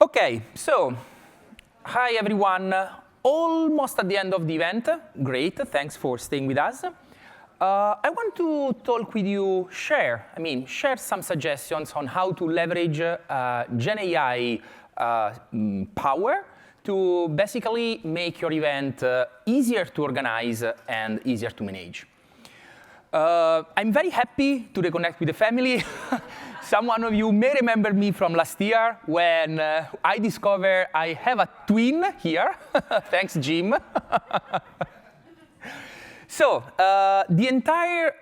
Okay, so hi everyone. Almost at the end of the event. Great, thanks for staying with us. I want to talk with you, share some suggestions on how to leverage Gen AI power to basically make your event easier to organize and easier to manage. I'm very happy to reconnect with the family. Some of you may remember me from last year when I discovered I have a twin here. Thanks, Jim. So the entire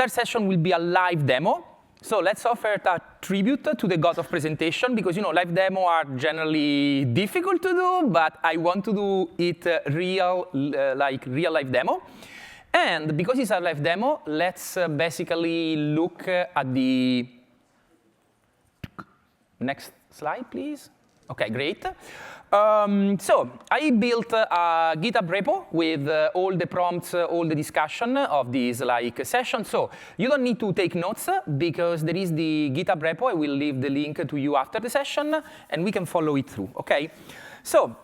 session will be a live demo. So let's offer a tribute to the god of presentation, because live demo are generally difficult to do, but I want to do it real live demo. And because it's a live demo, let's basically look at the next slide, please. OK, great. So I built a GitHub repo with all the prompts, all the discussion of this session. So you don't need to take notes, because there is the GitHub repo. I will leave the link to you after the session, and we can follow it through. OK? So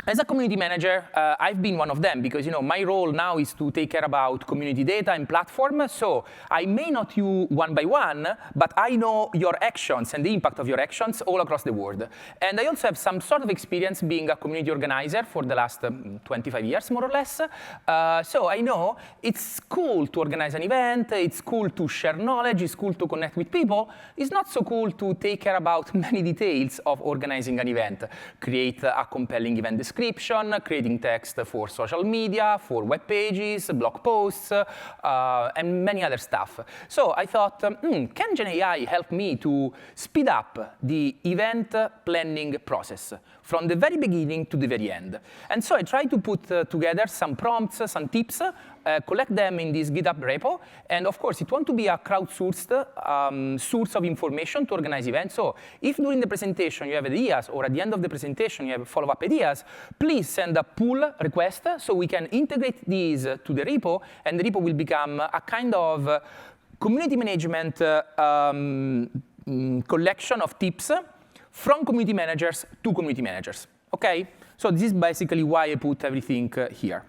as a community manager, I've been one of them, because my role now is to take care about community data and platform. So I may not you one by one, but I know your actions and the impact of your actions all across the world. And I also have some sort of experience being a community organizer for the last 25 years, more or less. So I know it's cool to organize an event. It's cool to share knowledge. It's cool to connect with people. It's not so cool to take care about many details of organizing an event, create a compelling event description, creating text for social media, for web pages, blog posts, and many other stuff. So I thought, can Gen AI help me to speed up the event planning process from the very beginning to the very end? And so I tried to put together some prompts, some tips, collect them in this GitHub repo. And of course, it wants to be a crowdsourced source of information to organize events. So if during the presentation you have ideas, or at the end of the presentation you have follow-up ideas, please send a pull request so we can integrate these to the repo, and the repo will become a kind of community management collection of tips from community managers to community managers. OK? So this is basically why I put everything here.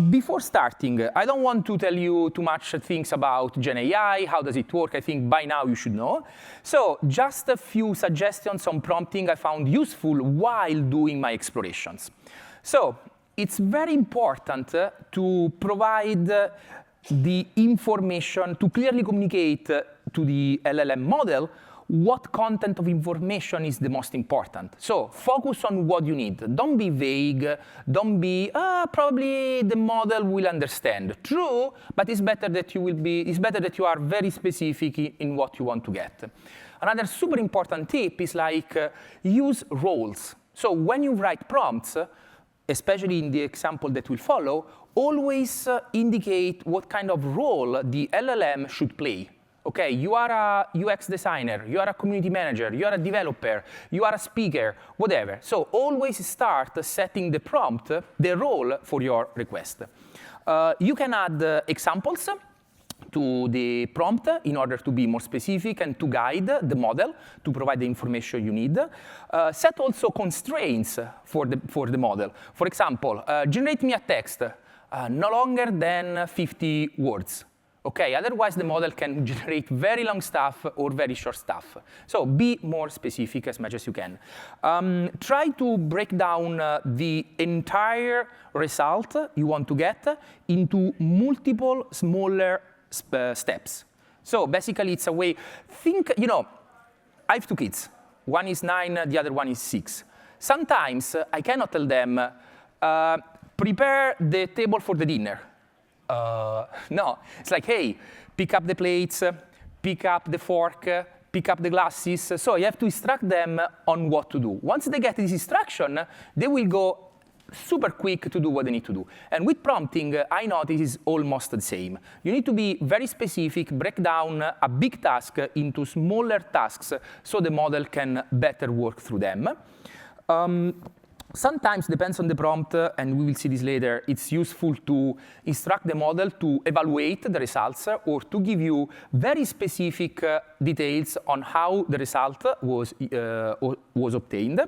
Before starting, I don't want to tell you too much things about Gen AI, how does it work. I think by now you should know. So just a few suggestions on prompting I found useful while doing my explorations. So it's very important to provide the information, to clearly communicate to the LLM model what content of information is the most important. So focus on what you need. Don't be vague. Don't be, probably the model will understand. True, but it's better that you are very specific in what you want to get. Another super important tip is use roles. So when you write prompts, especially in the example that will follow, always indicate what kind of role the LLM should play. OK, you are a UX designer, you are a community manager, you are a developer, you are a speaker, whatever. So always start setting the prompt, the role for your request. You can add examples to the prompt in order to be more specific and to guide the model to provide the information you need. Set also constraints for the model. For example, generate me a text no longer than 50 words. OK, otherwise the model can generate very long stuff or very short stuff. So be more specific as much as you can. Try to break down the entire result you want to get into multiple smaller steps. So basically, it's a way. Think, I have two kids. One is 9, the other one is 6. Sometimes I cannot tell them, prepare the table for the dinner. No, it's like, hey, pick up the plates, pick up the fork, pick up the glasses. So you have to instruct them on what to do. Once they get this instruction, they will go super quick to do what they need to do. And with prompting, I notice is almost the same. You need to be very specific, break down a big task into smaller tasks so the model can better work through them. Sometimes, depends on the prompt, and we will see this later, it's useful to instruct the model to evaluate the results or to give you very specific details on how the result was obtained.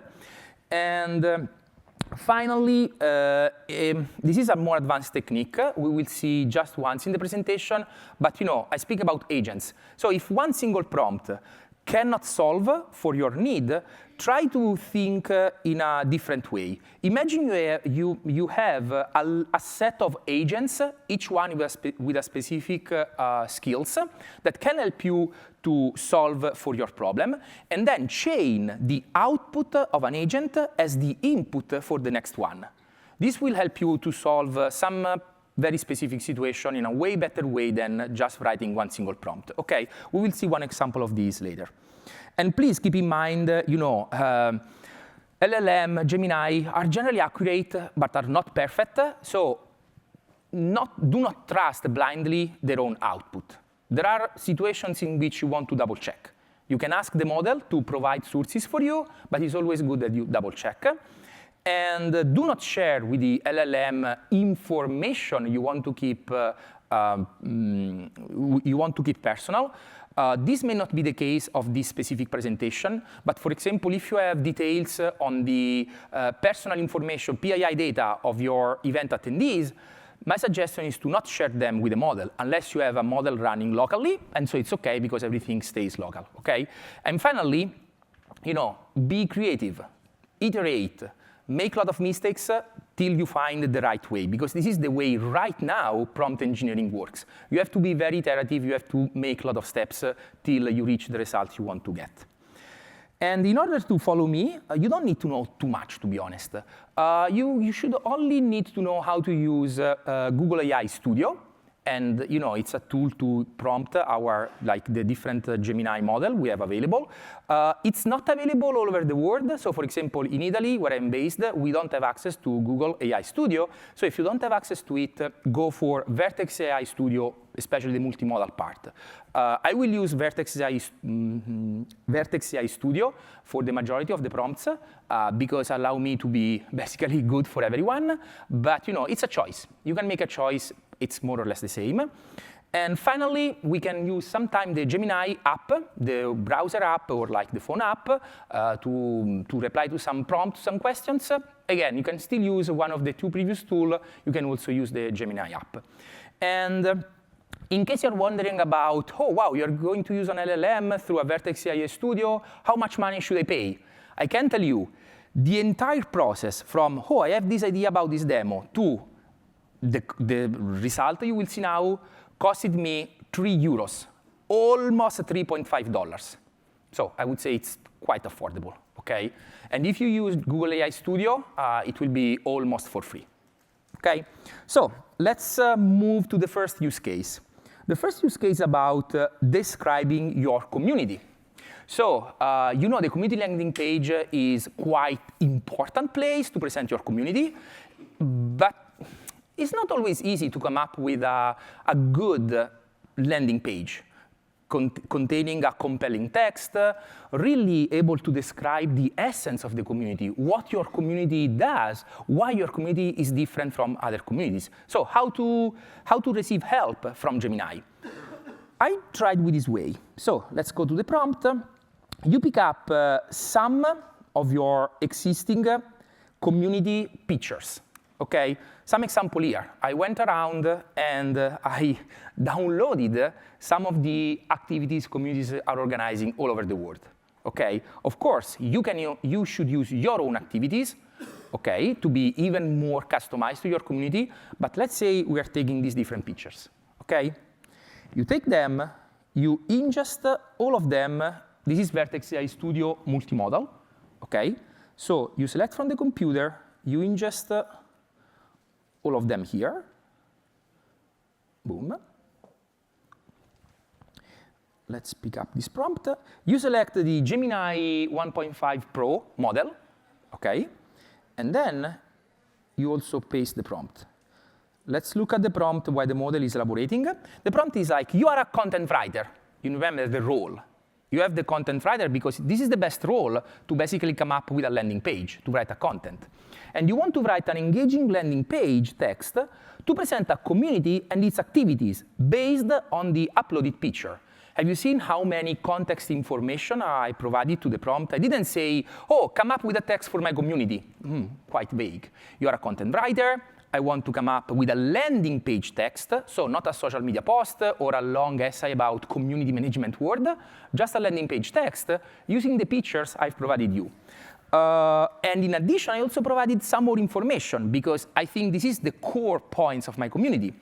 And finally, this is a more advanced technique. We will see just once in the presentation, but I speak about agents. So if one single prompt cannot solve for your need, try to think in a different way. Imagine you have a set of agents, each one with a specific skills that can help you to solve for your problem, and then chain the output of an agent as the input for the next one. This will help you to solve some very specific situation in a way better way than just writing one single prompt. Okay, we will see one example of these later. And please keep in mind, LLM, Gemini are generally accurate, but are not perfect. So do not trust blindly their own output. There are situations in which you want to double check. You can ask the model to provide sources for you, but it's always good that you double check. And do not share with the LLM information you want to keep personal. This may not be the case of this specific presentation, but for example, if you have details on the personal information, PII data of your event attendees, my suggestion is to not share them with the model unless you have a model running locally, and so it's okay because everything stays local, okay? And finally, be creative, iterate, make a lot of mistakes till you find the right way, because this is the way right now prompt engineering works. You have to be very iterative, you have to make a lot of steps till you reach the results you want to get. And in order to follow me, you don't need to know too much, to be honest. You should only need to know how to use Google AI Studio. And it's a tool to prompt the different Gemini model we have available. It's not available all over the world. So for example, in Italy, where I'm based, we don't have access to Google AI Studio. So if you don't have access to it, go for Vertex AI Studio, especially the multimodal part. I will use Vertex AI Studio for the majority of the prompts because allow me to be basically good for everyone. But it's a choice. You can make a choice. It's more or less the same. And finally, we can use sometime the Gemini app, the browser app, or like the phone app, to reply to some prompts, some questions. Again, you can still use one of the two previous tools. You can also use the Gemini app. And in case you're wondering about, oh, wow, you're going to use an LLM through a Vertex AI Studio, how much money should I pay? I can tell you, the entire process from, oh, I have this idea about this demo, to the result you will see now costed me €3, almost $3.5. So I would say it's quite affordable, okay? And if you use Google AI Studio, it will be almost for free, okay? So let's move to the first use case. The first use case is about describing your community. So the community landing page is quite important place to present your community, but it's not always easy to come up with a good landing page containing a compelling text, really able to describe the essence of the community, what your community does, why your community is different from other communities. So how to receive help from Gemini. I tried with this way. So let's go to the prompt. You pick up some of your existing community pictures. Okay, some example here. I went around and I downloaded some of the activities communities are organizing all over the world. Okay, of course, you should use your own activities, okay, to be even more customized to your community. But let's say we are taking these different pictures. Okay, you take them, you ingest all of them. This is Vertex AI Studio multimodal. Okay, so you select from the computer, you ingest all of them here. Boom. Let's pick up this prompt. You select the Gemini 1.5 Pro model, okay? And then you also paste the prompt. Let's look at the prompt while the model is elaborating. The prompt is like, you are a content writer. You remember the role. You have the content writer because this is the best role to basically come up with a landing page, to write a content. And you want to write an engaging landing page text to present a community and its activities based on the uploaded picture. Have you seen how many context information I provided to the prompt? I didn't say, oh, come up with a text for my community. Quite vague. You are a content writer. I want to come up with a landing page text, so not a social media post or a long essay about community management word, just a landing page text using the pictures I've provided you. And in addition, I also provided some more information because I think this is the core points of my community.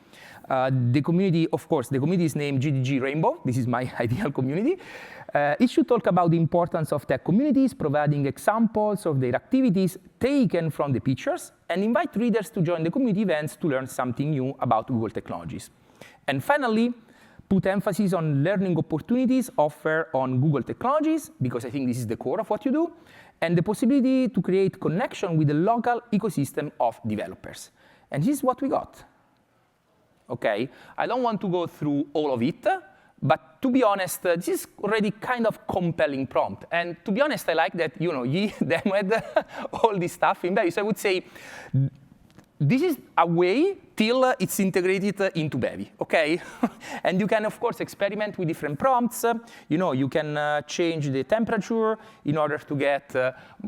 The community, of course, the community is named GDG Rainbow. This is my ideal community. It should talk about the importance of tech communities, providing examples of their activities taken from the pictures, and invite readers to join the community events to learn something new about Google technologies. And finally, put emphasis on learning opportunities offered on Google technologies, because I think this is the core of what you do, and the possibility to create connection with the local ecosystem of developers. And this is what we got. Okay, I don't want to go through all of it, but to be honest, this is already kind of compelling prompt. And to be honest, I like that, you demoed all this stuff in Bevy. So I would say this is a way till it's integrated into Bevy, okay? And you can, of course, experiment with different prompts. You can change the temperature in order to get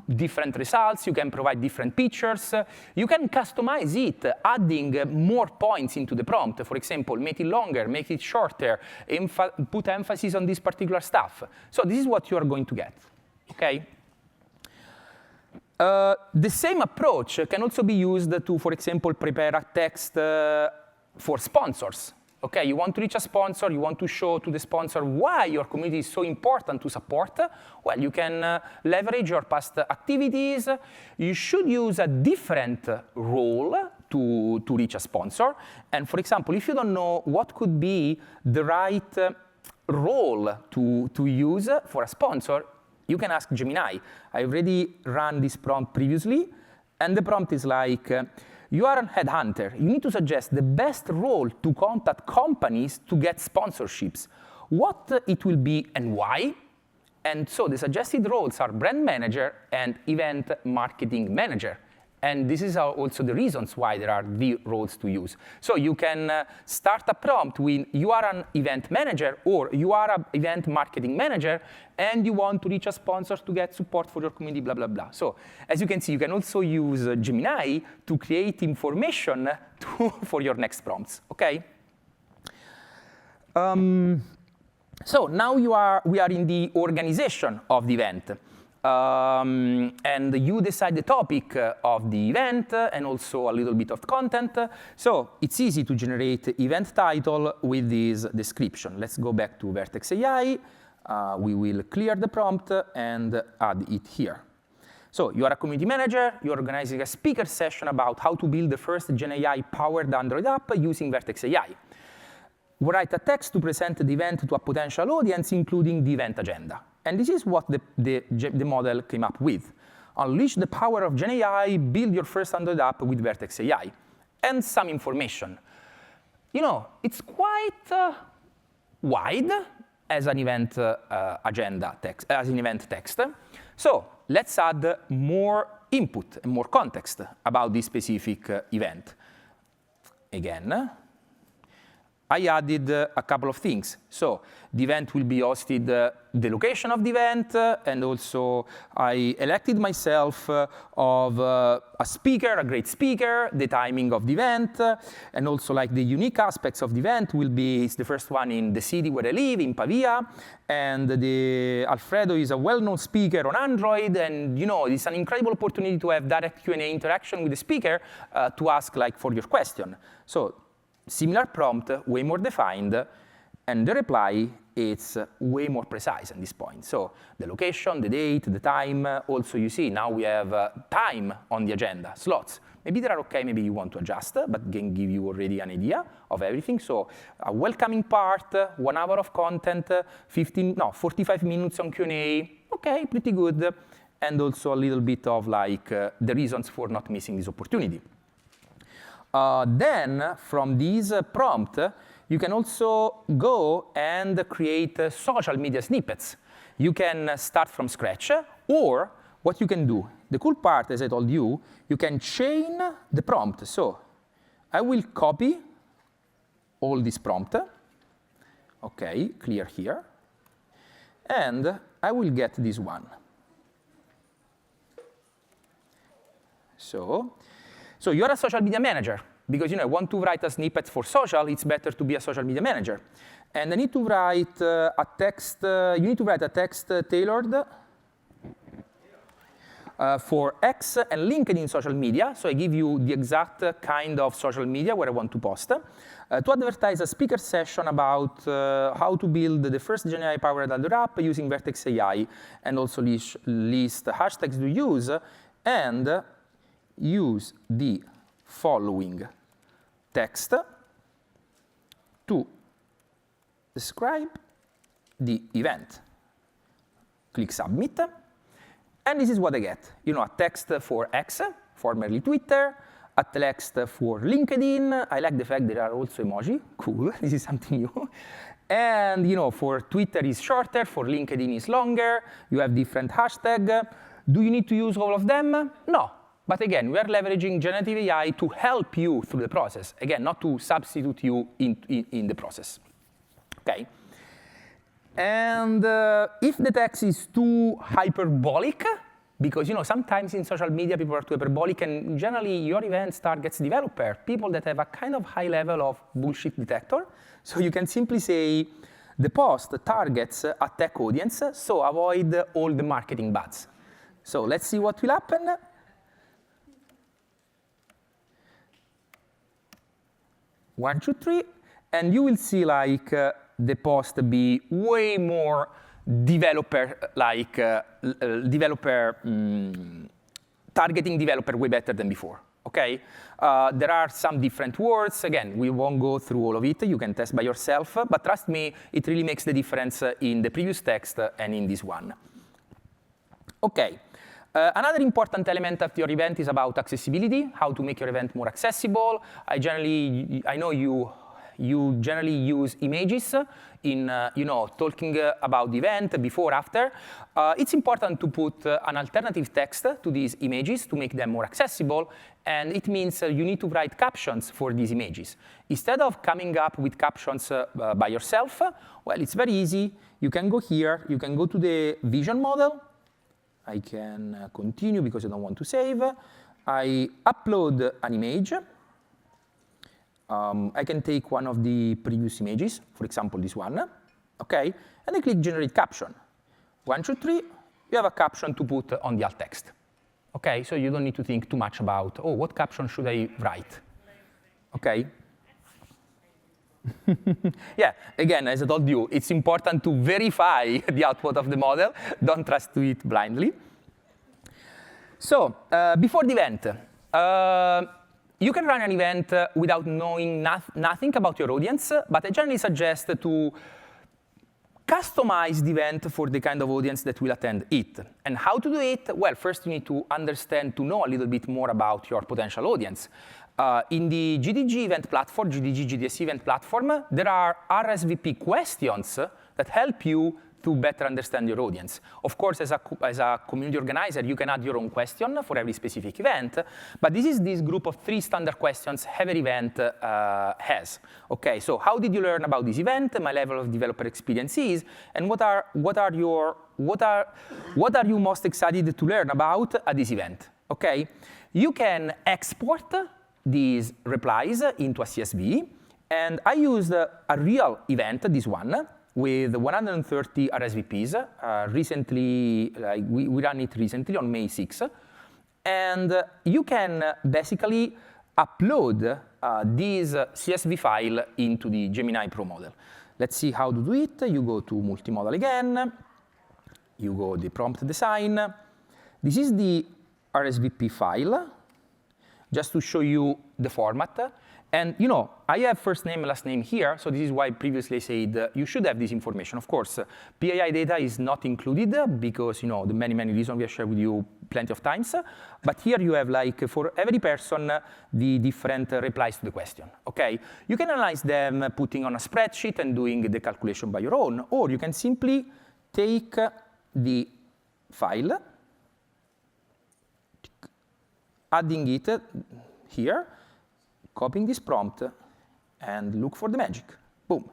different results. You can provide different pictures. You can customize it, adding more points into the prompt. For example, make it longer, make it shorter, put emphasis on this particular stuff. So this is what you are going to get, okay? The same approach can also be used to, for example, prepare a text for sponsors. Okay, you want to reach a sponsor, you want to show to the sponsor why your community is so important to support. Well, you can leverage your past activities. You should use a different role to reach a sponsor. And for example, if you don't know what could be the right role to use for a sponsor, you can ask Gemini. I already ran this prompt previously, and the prompt is like, you are a headhunter. You need to suggest the best role to contact companies to get sponsorships. What it will be and why? And so the suggested roles are brand manager and event marketing manager. And this is also the reasons why there are the roles to use. So you can start a prompt with, you are an event manager, or you are an event marketing manager, and you want to reach a sponsor to get support for your community, blah, blah, blah. So as you can see, you can also use Gemini to create information for your next prompts, okay? So now we are in the organization of the event. And you decide the topic of the event and also a little bit of content. So it's easy to generate event title with this description. Let's go back to Vertex AI. We will clear the prompt and add it here. So you are a community manager. You're organizing a speaker session about how to build the first Gen AI-powered Android app using Vertex AI. We write a text to present the event to a potential audience, including the event agenda. And this is what the model came up with. Unleash the power of Gen AI, build your first Android app with Vertex AI. And some information. It's quite wide as an event agenda text, as an event text. So let's add more input and more context about this specific event. Again, I added a couple of things. So the event will be hosted, the location of the event, and also I elected myself of a speaker, a great speaker, the timing of the event, and also like the unique aspects of the event will be, it's the first one in the city where I live, in Pavia, and the Alfredo is a well-known speaker on Android, and it's an incredible opportunity to have direct Q&A interaction with the speaker to ask like for your question. So similar prompt, way more defined, and the reply, it's way more precise at this point. So the location, the date, the time, also you see now we have time on the agenda, slots. Maybe they are okay, maybe you want to adjust, but can give you already an idea of everything. So a welcoming part, 1 hour of content, 45 minutes on Q&A, okay, pretty good. And also a little bit of like the reasons for not missing this opportunity. Then, from this prompt, you can also go and create social media snippets. You can start from scratch, or what you can do, the cool part, as I told you, you can chain the prompt. So I will copy all this prompt. OK, clear here. And I will get this one. So you're a social media manager. Because I want to write a snippet for social, it's better to be a social media manager. And I need to write a text, you need to write a text tailored for X and LinkedIn social media. So I give you the exact kind of social media where I want to post. To advertise a speaker session about how to build the first GenAI-powered other app using Vertex AI, and also list hashtags to use, and use the following text to describe the event. Click Submit. And this is what I get. A text for X, formerly Twitter, a text for LinkedIn. I like the fact there are also emoji. Cool, this is something new. And for Twitter is shorter, for LinkedIn is longer. You have different hashtags. Do you need to use all of them? No. But again, we are leveraging generative AI to help you through the process. Again, not to substitute you in the process. OK? And if the text is too hyperbolic, because sometimes in social media people are too hyperbolic, and generally your event targets developer, people that have a kind of high level of bullshit detector. So you can simply say, the post targets a tech audience, so avoid all the marketing buzz. So let's see what will happen. One, two, three, and you will see the post be way more developer-like, targeting developer way better than before. Okay? There are some different words. Again, we won't go through all of it. You can test by yourself. But trust me, it really makes the difference in the previous text and in this one. Okay. Another important element of your event is about accessibility, how to make your event more accessible. I know you generally use images in talking about the event before, after. It's important to put an alternative text to these images to make them more accessible, and it means you need to write captions for these images. Instead of coming up with captions by yourself, well, it's very easy. You can go here, you can go to the vision model. I can continue because I don't want to save. I upload an image. I can take one of the previous images, for example, this one. Okay? And I click Generate Caption. 1, 2, 3, you have a caption to put on the alt text. Okay? So you don't need to think too much about, oh, what caption should I write? Okay? Yeah, again, as I told you, it's important to verify the output of the model. Don't trust to it blindly. So before the event, you can run an event without knowing nothing about your audience, but I generally suggest to customize the event for the kind of audience that will attend it. And how to do it? Well, first you need to understand, to know a little bit more about your potential audience. In the GDG event platform, GDG GDS event platform, there are RSVP questions that help you to better understand your audience. Of course, as a community organizer, you can add your own question for every specific event, but this is this group of 3 standard questions every event has. Okay, so how did you learn about this event? My level of developer experience is, and what are you most excited to learn about at this event? Okay, you can export these replies into a CSV, and I used a real event, this one, with 130 RSVPs. Recently, we ran it recently on May 6. And you can basically upload this CSV file into the Gemini Pro model. Let's see how to do it. You go to multimodal again. You go the prompt design. This is the RSVP file, just to show you the format. And I have first name and last name here, so this is why previously I said you should have this information. Of course, PII data is not included because the many reasons we have shared with you plenty of times. But here you have, for every person, the different replies to the question. Okay, you can analyze them putting on a spreadsheet and doing the calculation by your own, or you can simply take the file, adding it here, copying this prompt, and look for the magic. Boom.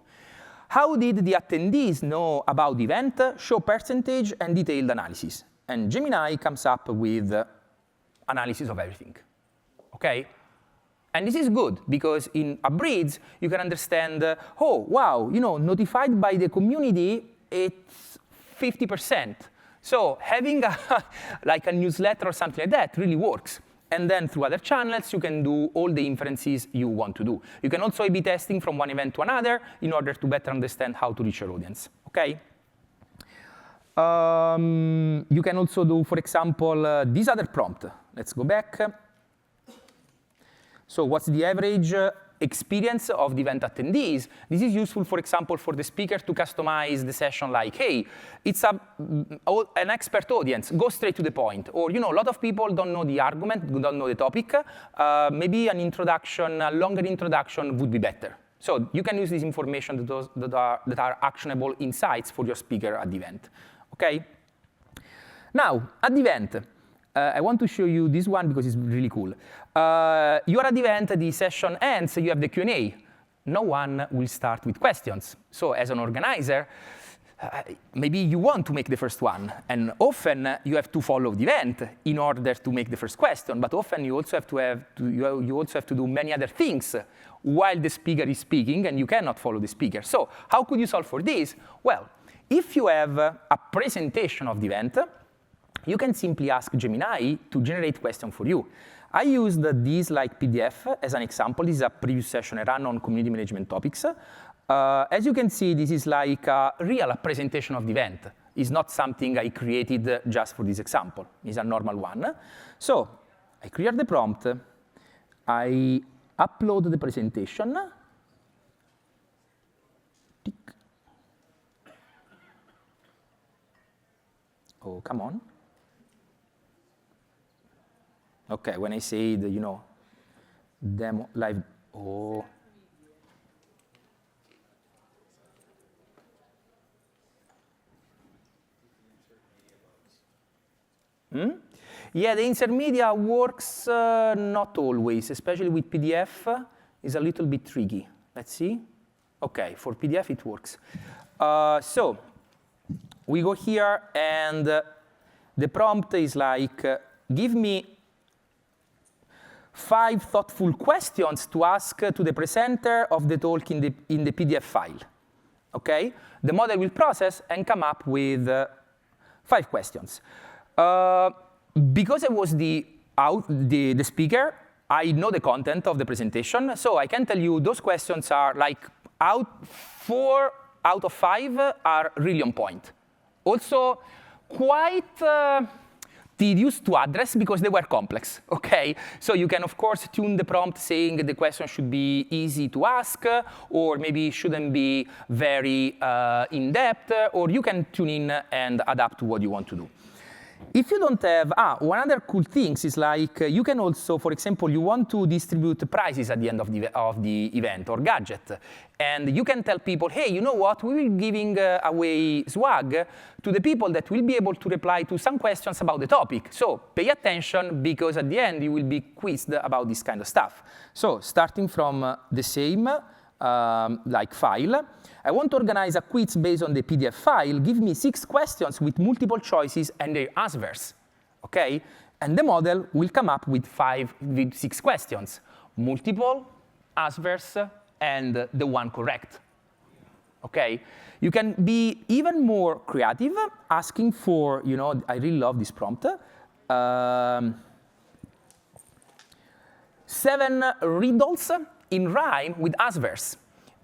How did the attendees know about the event? Show percentage and detailed analysis. And Gemini comes up with analysis of everything. Okay? And this is good, because in a Breeze, you can understand, oh, wow, notified by the community, it's 50%. So having like a newsletter or something like that really works. And then through other channels, you can do all the inferences you want to do. You can also A/B testing from one event to another in order to better understand how to reach your audience. Okay? You can also do, for example, this other prompt. Let's go back. So what's the average experience of the event attendees? This is useful, for example, for the speaker to customize the session like, hey, it's an expert audience, go straight to the point. Or, a lot of people don't know the argument, don't know the topic. Maybe an introduction, a longer introduction would be better. So you can use this information that are actionable insights for your speaker at the event. Okay? Now, at the event, I want to show you this one because it's really cool. You are at the event, the session ends, you have the Q&A. No one will start with questions. So as an organizer, maybe you want to make the first one. And often you have to follow the event in order to make the first question. But often you also have to do many other things while the speaker is speaking, and you cannot follow the speaker. So how could you solve for this? Well, if you have a presentation of the event, you can simply ask Gemini to generate questions for you. I used this like PDF as an example. This is a previous session I ran on community management topics. As you can see, this is like a real presentation of the event. It's not something I created just for this example. It's a normal one. So I clear the prompt. I upload the presentation. Tick. Oh, come on. Okay, when I say the, demo, live, oh. Yeah, the insert media works not always, especially with PDF. It's a little bit tricky. Let's see. Okay, for PDF it works. So we go here, and the prompt is like, give me 5 thoughtful questions to ask to the presenter of the talk in the PDF file. Okay? The model will process and come up with 5 questions. Because I was the speaker, I know the content of the presentation, so I can tell you those questions are like 4 out of 5 are really on point. Also, quite tedious to address because they were complex, okay? So you can, of course, tune the prompt saying the question should be easy to ask, or maybe shouldn't be very in-depth, or you can tune in and adapt to what you want to do. If you don't have, one other cool thing is like you can also, for example, you want to distribute prizes at the end of the event or gadget. And you can tell people, hey, you know what, we will be giving away swag to the people that will be able to reply to some questions about the topic. So pay attention, because at the end you will be quizzed about this kind of stuff. So starting from the same like file, I want to organize a quiz based on the PDF file. Give me 6 questions with multiple choices and their answers, okay? And the model will come up with 6 questions, multiple, answers, and the one correct, okay? You can be even more creative, asking for, I really love this prompt, 7 riddles in rhyme with answers.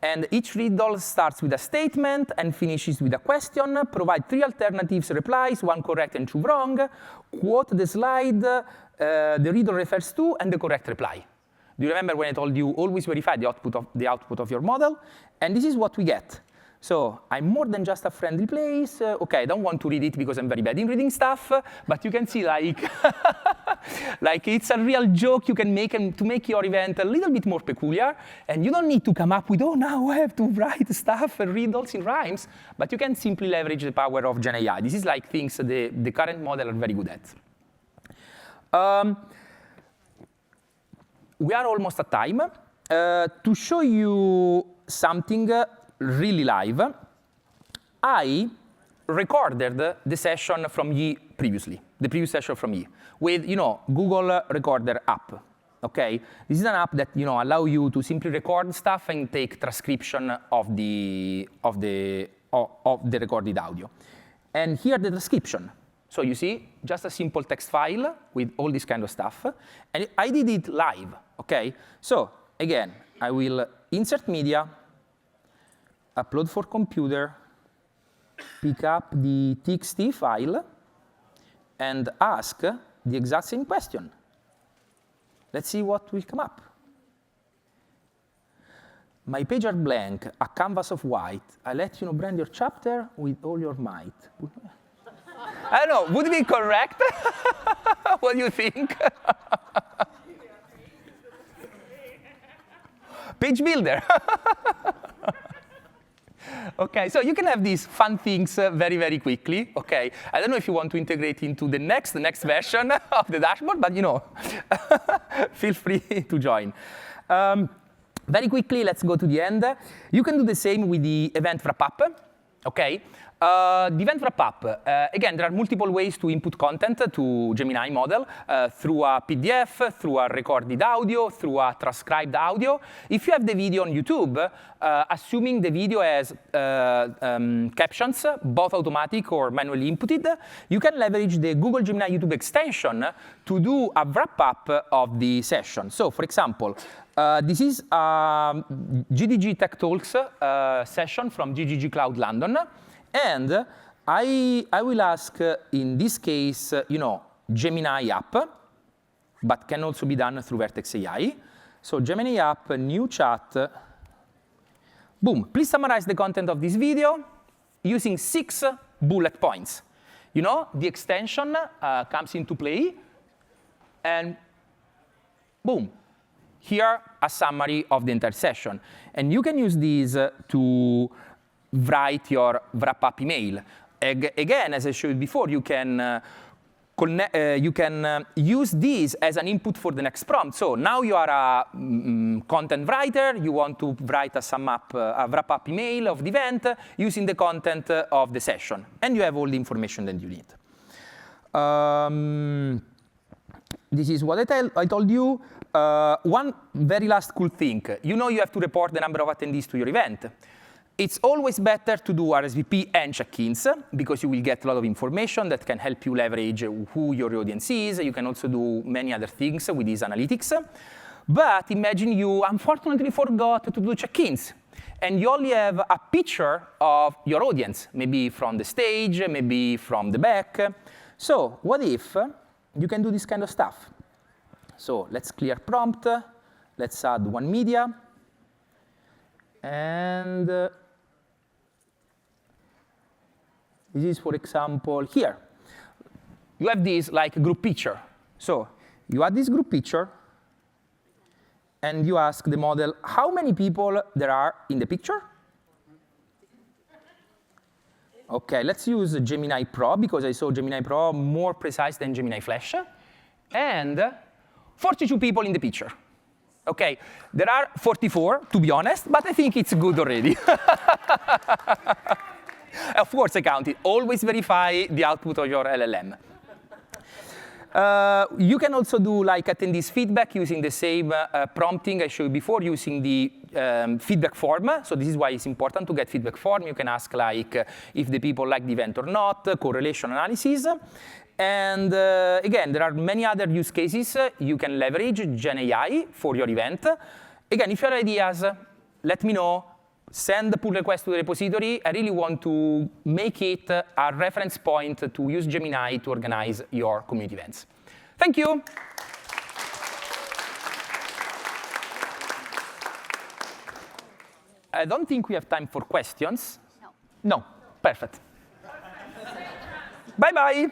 And each riddle starts with a statement and finishes with a question. Provide 3 alternatives replies, 1 correct and 2 wrong. Quote the slide the riddle refers to and the correct reply. Do you remember when I told you always verify the output of your model? And this is what we get. So I'm more than just a friendly place. Okay, I don't want to read it because I'm very bad in reading stuff, but you can see like Like, it's a real joke you can make to make your event a little bit more peculiar. And you don't need to come up with, oh, now I have to write stuff and riddles in rhymes. But you can simply leverage the power of Gen AI. This is like things the current model are very good at. We are almost at time. To show you something really live, I recorded the session from Yi previously, the previous session from Yi, with Google Recorder app. Okay, this is an app that allow you to simply record stuff and take transcription of the recorded audio. And here the transcription. So you see, just a simple text file with all this kind of stuff. And I did it live, OK? So again, I will insert media, upload for computer, pick up the txt file, and ask the exact same question. Let's see what will come up. My page are blank, a canvas of white. I let you brand your chapter with all your might. I don't know, would it be correct? What do you think? Page builder. OK, so you can have these fun things very, very quickly. OK, I don't know if you want to integrate into the next version of the dashboard, but feel free to join. Very quickly, let's go to the end. You can do the same with the event wrap-up. OK, the event wrap-up, again, there are multiple ways to input content to Gemini model, through a PDF, through a recorded audio, through a transcribed audio. If you have the video on YouTube, assuming the video has captions, both automatic or manually inputted, you can leverage the Google Gemini YouTube extension to do a wrap-up of the session. So, for example, this is a GDG Tech Talks session from GGG Cloud London. And I will ask, in this case, Gemini app, but can also be done through Vertex AI. So Gemini app, new chat. Boom. Please summarize the content of this video using 6 bullet points. The extension comes into play. And boom. Here, a summary of the entire session. And you can use these to write your wrap-up email. Again, as I showed before, you can use these as an input for the next prompt. So now you are a content writer. You want to write a wrap-up email of the event using the content of the session. And you have all the information that you need. This is what I told you. One very last cool thing. You have to report the number of attendees to your event. It's always better to do RSVP and check-ins, because you will get a lot of information that can help you leverage who your audience is. You can also do many other things with these analytics. But imagine you unfortunately forgot to do check-ins, and you only have a picture of your audience, maybe from the stage, maybe from the back. So what if you can do this kind of stuff? So let's clear prompt. Let's add one media. And this is, for example, here. You have this like group picture. So you add this group picture, and you ask the model how many people there are in the picture. OK, let's use Gemini Pro, because I saw Gemini Pro more precise than Gemini Flash. And 42 people in the picture. OK, there are 44, to be honest, but I think it's good already. Of course, I counted. Always verify the output of your LLM. You can also do like attendees feedback using the same prompting I showed before, using the feedback form. So this is why it's important to get feedback form. You can ask like if the people like the event or not, correlation analysis. And again, there are many other use cases you can leverage Gen AI for your event. Again, if you have ideas, let me know. Send the pull request to the repository. I really want to make it a reference point to use Gemini to organize your community events. Thank you. I don't think we have time for questions. No. No. Perfect. Bye-bye.